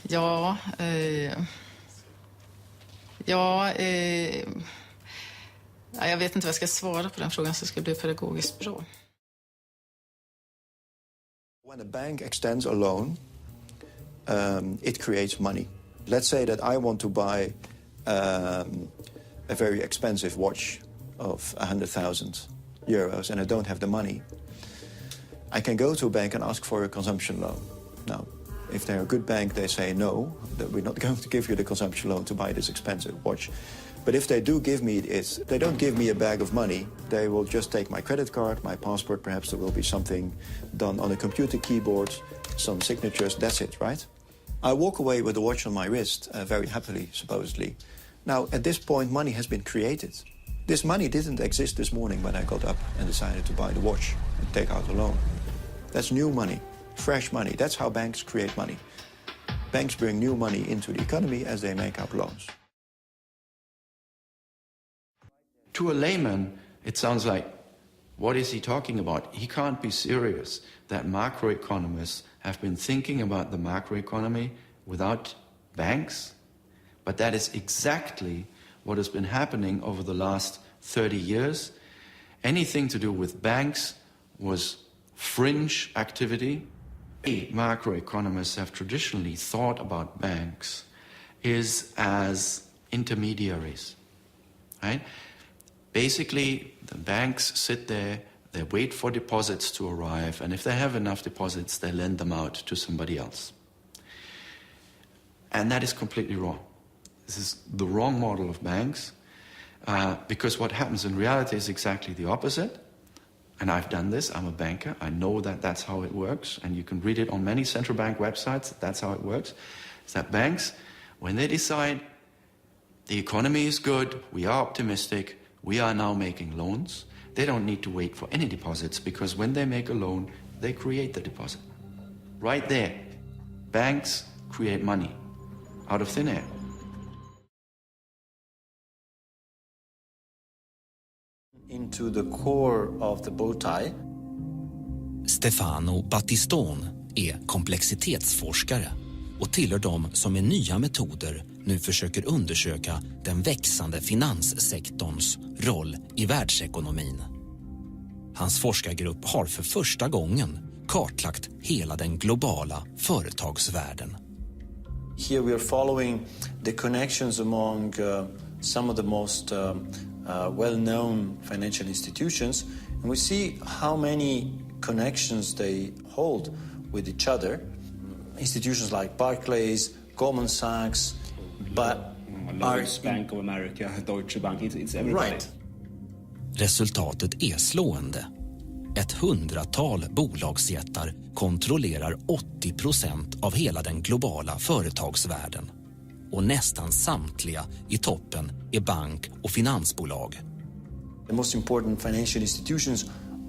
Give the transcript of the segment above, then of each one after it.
Ja, ja, jag vet inte vad jag ska svara på den frågan så ska det bli pedagogiskt bra. When a bank extends a loan, it creates money. Let's say that I want to buy a very expensive watch of 100,000 euros and I don't have the money. I can go to a bank and ask for a consumption loan. Now, if they're a good bank, they say no, that we're not going to give you the consumption loan to buy this expensive watch. But if they do give me it, they don't give me a bag of money. They will just take my credit card, my passport, perhaps there will be something done on a computer keyboard, some signatures, that's it, right? I walk away with the watch on my wrist, very happily, supposedly. Now, at this point, money has been created. This money didn't exist this morning when I got up and decided to buy the watch and take out a loan. That's new money, fresh money. That's how banks create money. Banks bring new money into the economy as they make out loans. To a layman, it sounds like, what is he talking about? He can't be serious that macroeconomists have been thinking about the macroeconomy without banks. But that is exactly what has been happening over the last 30 years. Anything to do with banks was fringe activity. Macroeconomists have traditionally thought about banks is as intermediaries, right? Basically, the banks sit there, they wait for deposits to arrive, and if they have enough deposits, they lend them out to somebody else. And that is completely wrong. This is the wrong model of banks, because what happens in reality is exactly the opposite. And I've done this, I'm a banker, I know that that's how it works, and you can read it on many central bank websites, that's how it works. Is that banks, when they decide the economy is good, we are optimistic, we are now making loans, they don't need to wait for any deposits, because when they make a loan, they create the deposit. Right there, banks create money out of thin air. Into the core of the bow tie. Stefano Battistone är komplexitetsforskare och tillhör dem som med nya metoder nu försöker undersöka den växande finanssektorns roll i världsekonomin. Hans forskargrupp har för första gången kartlagt hela den globala företagsvärlden. Here we are following the connections among some of the most well-known financial institutions, and we see how many connections they hold with each other. Institutions like Barclays, Goldman Sachs, but Bank of America, Deutsche Bank, it's everybody. Right. Resultatet är slående. Ett 100-tal bolagsjättar kontrollerar 80% av hela den globala företagsvärlden. Och nästan samtliga i toppen är bank- och finansbolag. The most important financial institutions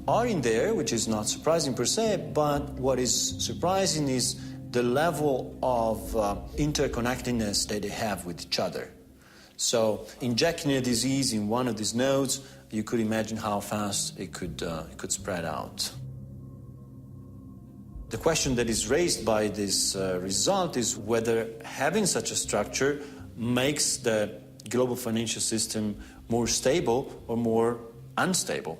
are in there, which is not surprising per se, but what is surprising is the level of interconnectedness that they have with each other. So injecting a disease in one of these nodes, you could imagine how fast it could spread out. The question that is raised by this result is whether having such a structure makes the global financial system more stable or more unstable.